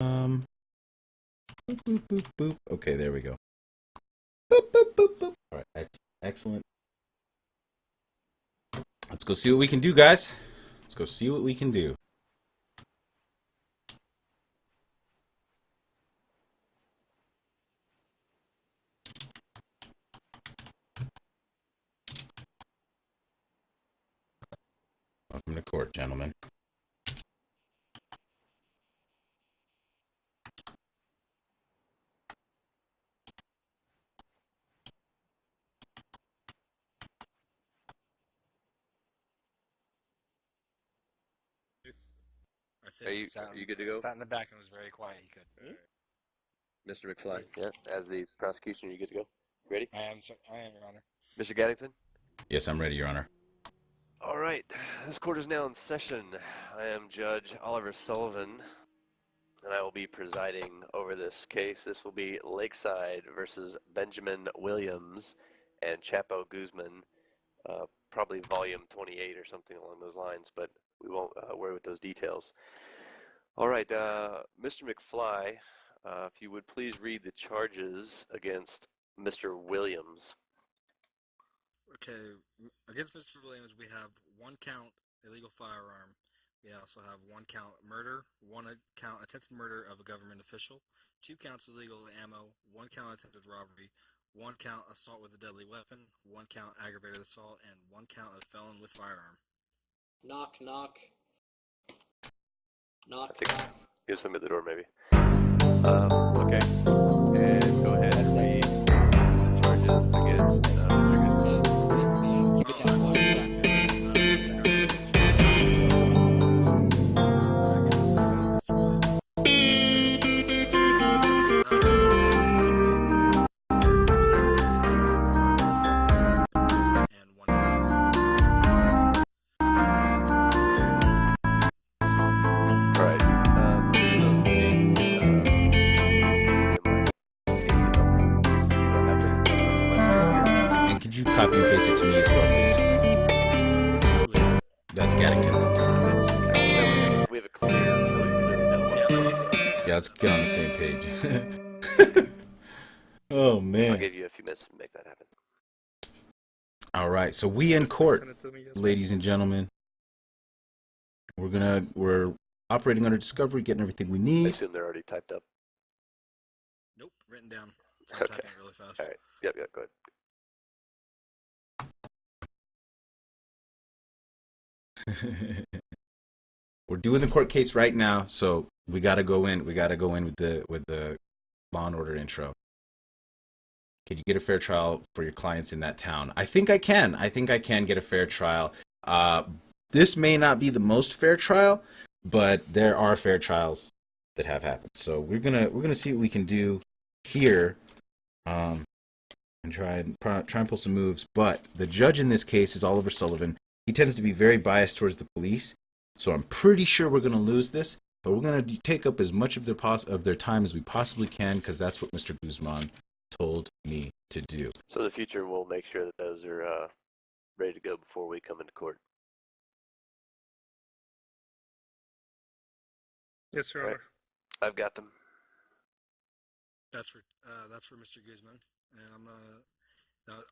Boop, boop, boop, boop. Okay, there we go. Boop, boop, boop, boop. All right, excellent. Let's go see what we can do, guys. Let's go see what we can do. Welcome to court, gentlemen. I said Are you good to go? sat in the back and was very quiet. He could. Mr. McFly, yeah, as the prosecution, are you good to go? Ready? I am, sir. I am, Your Honor. Mr. Gaddington? Yes, I'm ready, Your Honor. All right, this court is now in session. I am Judge Oliver Sullivan, and I will be presiding over this case. This will be Lakeside versus Benjamin Williams and Chapo Guzman, probably volume 28 or something along those lines, but we won't worry with those details. All right, Mr. McFly, if you would please read the charges against Mr. Williams. Okay, against Mr. Williams, we have 1 count illegal firearm. We also have 1 count murder, 1 count attempted murder of a government official, 2 counts illegal ammo, 1 count attempted robbery, 1 count assault with a deadly weapon, 1 count aggravated assault, and 1 count of felon with firearm. Knock, knock. Knock, I think knock. give some at the door, maybe. Okay, and go ahead and read the charges against Mr. Guzman. Keep it down, And 1 count. All right, those will be in my case number. So I have to my And could you copy and paste it to me as well, please? That's Gaddington. we have a clear no. Yeah, let's get on the same page. Oh, I'll man. give you a few minutes to make that happen. All right, so we in court, ladies and gentlemen. We're operating under discovery, getting everything we I need. assume they're already typed up. Nope, written down. So I'm Okay. typing it really fast. All right. Yep, go ahead. We're doing the court case right now, so we gotta go in. We gotta go in with the law and order intro. Can you get a fair trial for your clients in that town? I think I can. I think I can get a fair trial. This may not be the most fair trial, but there are fair trials that have happened. So we're gonna see what we can do here, and try and pull some moves. But the judge in this case is Oliver Sullivan. He tends to be very biased towards the police, so I'm pretty sure we're gonna lose this. But we're gonna take up as much of their time as we possibly can, because that's what Mr. Guzman told me to do. So in the future, we'll make sure that those are ready to go before we come into court. Yes, Your Right. Honor. I've got them. That's for Mr. Guzman, and I'm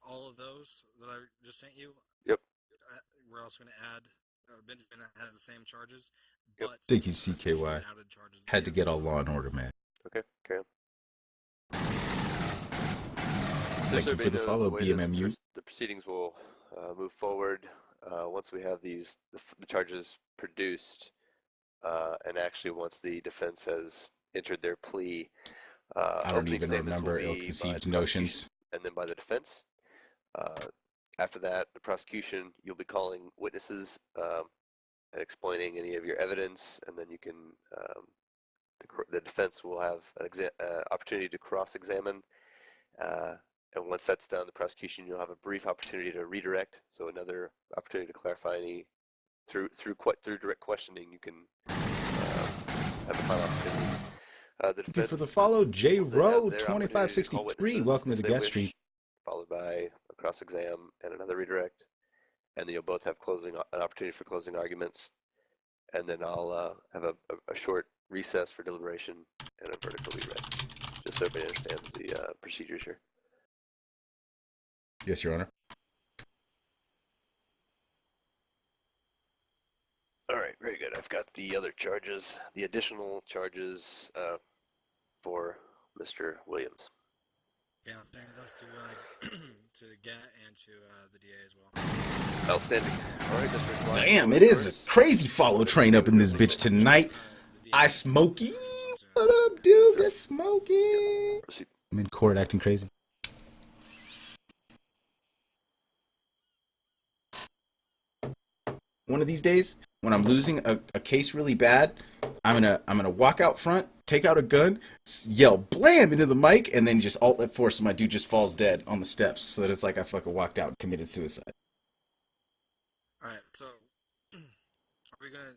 all of those that I just sent you. Yep. We're also going to add. Benjamin has the same charges, Yep. but Thank you, CKY. added charges. Had to get all law and order, man. Okay, carry on. Thank you for the follow, way this- BMMU. The proceedings will move forward once we have the charges produced, and actually once the defense has entered their plea. I don't opening even statements will remember be by ill-conceived the notions. prosecution and then by the defense. After that, the prosecution, you'll be calling witnesses and explaining any of your evidence, and then you can, the defense will have an opportunity to cross-examine, and once that's done, the prosecution, you'll have a brief opportunity to redirect, so another opportunity to clarify any, through direct questioning, you can have a final opportunity. The Thank you defense for the follow, J will then have Row their opportunity to call 2563. witnesses Welcome to if the they guest wish, stream. followed by a cross-exam and another redirect, and then you'll both have an opportunity for closing arguments, and then I'll have a short recess for deliberation, and a verdict will be read. Just so everybody understands the procedures here. Yes, Your Honor. All right, very good. I've got the other charges, the additional charges for Mr. Williams. Yeah, I'm paying those to GAT and to the DA as well. Outstanding. All right, Mr. Klein, Damn, it is a crazy follow train up in this bitch tonight. I Smokey. What up, dude? That's Smokey. Proceed. I'm in court acting crazy. One of these days, when I'm losing a case really bad, I'm gonna walk out front, take out a gun, yell blam into the mic, and then just alt F4 so my dude just falls dead on the steps, so that it's like I fucking walked out and committed suicide. All right, so are we gonna?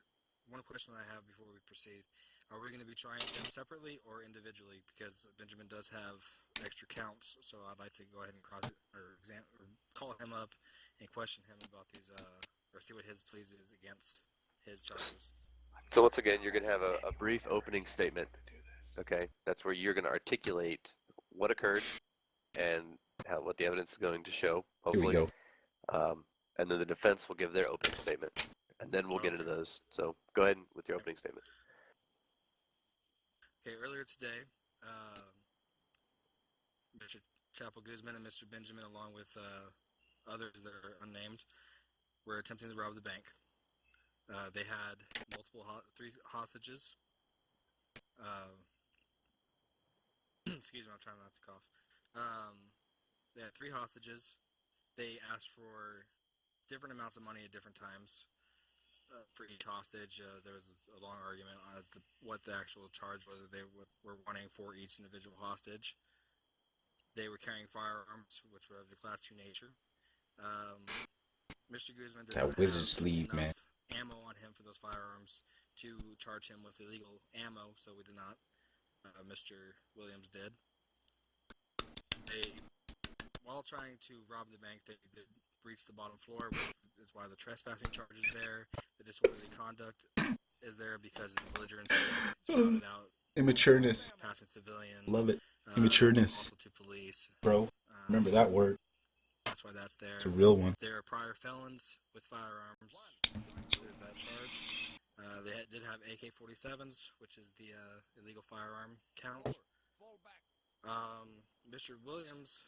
One question I have before we proceed: are we gonna be trying them separately or individually? Because Benjamin does have extra counts, so I'd like to go ahead and call him up and question him about these, or see what his pleas is against his charges. So once again, you're going to have a brief opening statement. Okay, that's where you're going to articulate what occurred and what the evidence is going to show. Hopefully. Here we go. And then the defense will give their opening statement, and then we'll get into those. So go ahead with your opening statement. Okay, earlier today, Mr. Chapo Guzman and Mr. Benjamin, along with others that are unnamed, were attempting to rob the bank. They had three hostages. Excuse me, I'm trying not to cough. They had three hostages. They asked for different amounts of money at different times for each hostage. There was a long argument as to what the actual charge was that they were wanting for each individual hostage. They were carrying firearms, which were of the Class 2 nature. Mr. Guzman did That wizard sleeve, man. Ammo on him for those firearms to charge him with illegal ammo, so we did not. Mr. Williams did. While trying to rob the bank, they did breach the bottom floor, which is why the trespassing charge is there. The disorderly conduct is there because of the belligerence shouted out. Immatureness. Passing civilians. Love it. Immatureness. Also to police. Bro, remember that word. That's why that's there. It's a real one. There are prior felons with firearms. There's that charge. They did have AK-47s, which is the illegal firearm count. Mr. Williams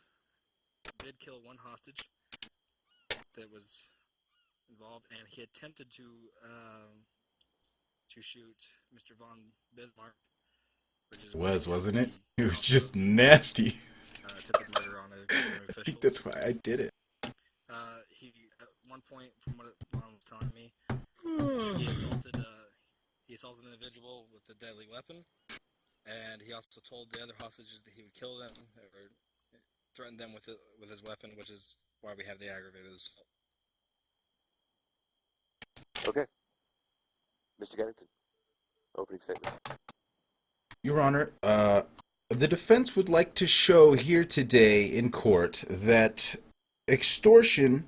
did kill one hostage that was involved, and he attempted to shoot Mr. Von Bismarck, which is wasn't it? It was just nasty. Attempted murder on a government I official. think that's why I did it. He at one point, from what Ron was telling me, he assaulted an individual with a deadly weapon, and he also told the other hostages that he would kill them or threaten them with his weapon, which is why we have the aggravated assault. Okay. Mr. Gannington, opening statement. Your Honor, the defense would like to show here today in court that extortion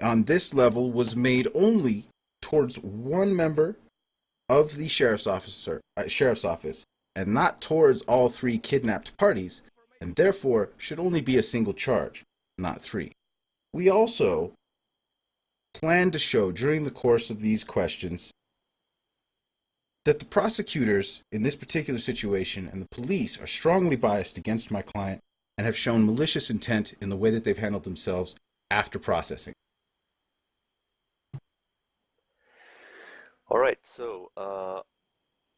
on this level was made only towards one member of the sheriff's office, and not towards all three kidnapped parties, and therefore should only be a single charge, not three. We also plan to show during the course of these questions that the prosecutors in this particular situation and the police are strongly biased against my client and have shown malicious intent in the way that they've handled themselves after processing. All right, so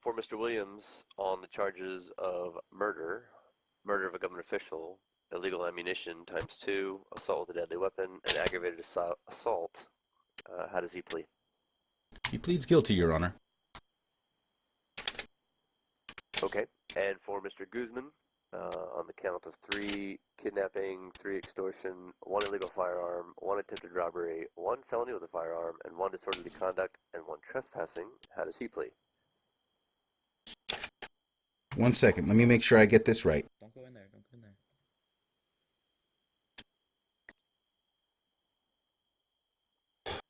for Mr. Williams on the charges of murder of a government official, illegal ammunition ×2, assault with a deadly weapon, and aggravated assault, how does he plead? He pleads guilty, Your Honor. Okay, and for Mr. Guzman, on the count of 3 kidnapping, 3 extortion, 1 illegal firearm, 1 attempted robbery, 1 felony with a firearm, and 1 disorderly conduct, and 1 trespassing, how does he plead? 1 second, let me make sure I get this right. Don't go in there, don't go in there.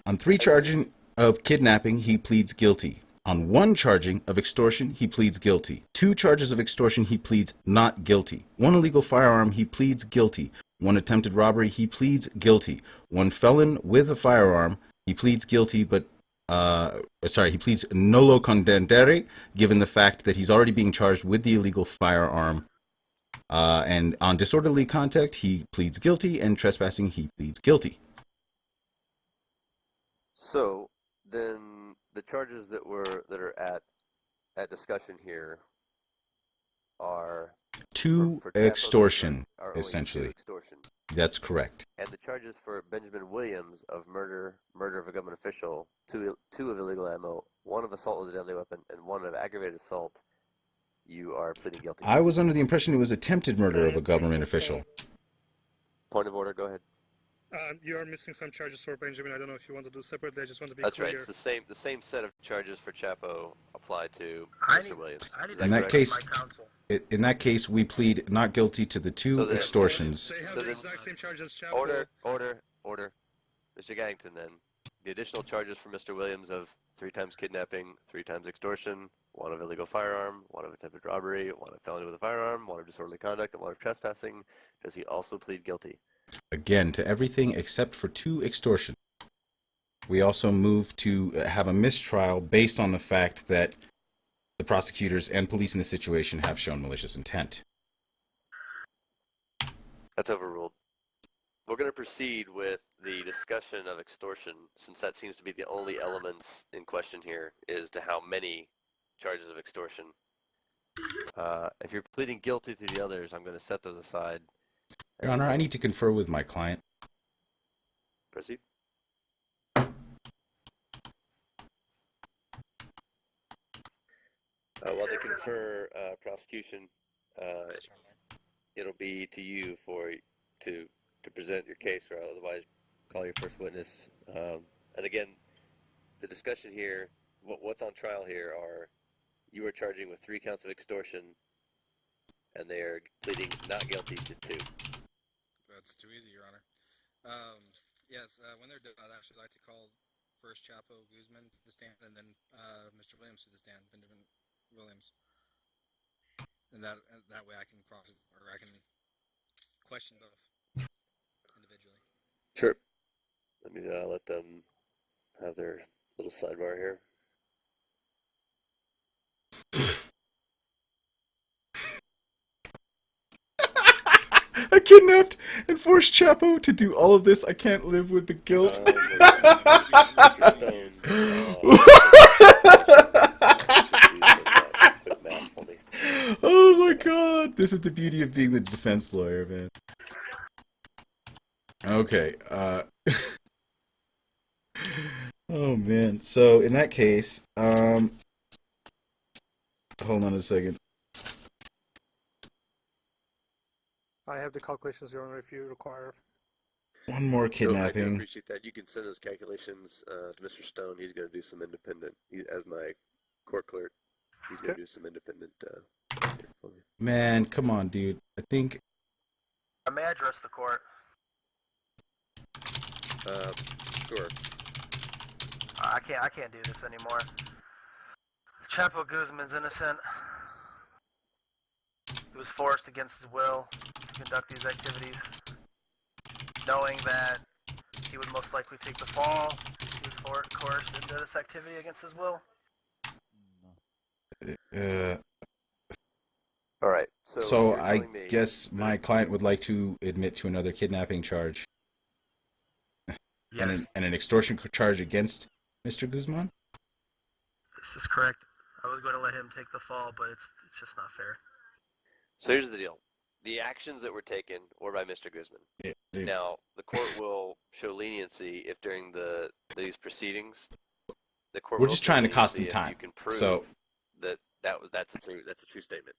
On 3 charges of kidnapping, he pleads guilty. On one charging of extortion, he pleads guilty. 2 charges of extortion, he pleads not guilty. 1 illegal firearm, he pleads guilty. 1 attempted robbery, he pleads guilty. 1 felon with a firearm, he pleads guilty, but he pleads nolo contendere, given the fact that he's already being charged with the illegal firearm. And on disorderly conduct, he pleads guilty, and trespassing, he pleads guilty. So then the charges that are at discussion here are 2 for Chapo, extortion, are only 2 essentially. extortion. That's correct. And the charges for Benjamin Williams of murder of a government official, 2 of illegal ammo, 1 of assault with a deadly weapon, and 1 of aggravated assault, you are pleading guilty. I was under the impression it was attempted murder of a government official. Point of order, go ahead. You are missing some charges for Benjamin. I don't know if you want to do separately. I just want to be That's clear. right. It's the same set of charges for Chapo apply to Mr. Williams. In that case, we plead not guilty to the 2 extortions. They have the exact same charges as Chapo. Order. Mr. Gaddington, then. The additional charges for Mr. Williams of 3 times kidnapping, 3 times extortion, 1 of illegal firearm, 1 of attempted robbery, 1 of felony with a firearm, 1 of disorderly conduct, and 1 of trespassing. Does he also plead guilty? Again, to everything except for 2 extortion. We also move to have a mistrial based on the fact that the prosecutors and police in the situation have shown malicious intent. That's overruled. We're going to proceed with the discussion of extortion, since that seems to be the only elements in question here, is to how many charges of extortion. If you're pleading guilty to the others, I'm going to set those aside. Your Honor, I need to confer with my client. Proceed. While they confer prosecution, it'll be to you to present your case, or otherwise call your first witness. And again, the discussion here, what's on trial here are you are charging with 3 counts of extortion, and they are pleading not guilty to 2. That's too easy, Your Honor. Yes, when they're done, I'd actually like to call first Chapo Guzman to the stand, and then Mr. Williams to the stand, Benjamin Williams. And that way I can question both individually. Sure. Let me let them have their little sidebar here. I kidnapped and forced Chapo to do all of this. I can't live with the guilt. Oh my god. This is the beauty of being the defense lawyer, man. Okay. Oh man. So in that case, hold on a second. I have the calculations, Your Honor, if you require. One more I kidnapping. appreciate that. You can send those calculations to Mr. Stone. He's going to do some independent, as my court clerk, he's going to do some independent for me. Man, come on, dude. I think... May I address the court? Sure. I can't do this anymore. Chapo Guzman's innocent. He was forced against his will to conduct these activities, knowing that he would most likely take the fall. He was coerced into this activity against his will. All right. So I guess my client would like to admit to another kidnapping charge. Yes. And an extortion charge against Mr. Guzman? This is correct. I was going to let him take the fall, but it's just not fair. So here's the deal. The actions that were taken were by Mr. Guzman. Yeah. Now, the court will show leniency if during these proceedings, the court We're will just show trying to cost leniency them if time. you can prove So that's a true statement.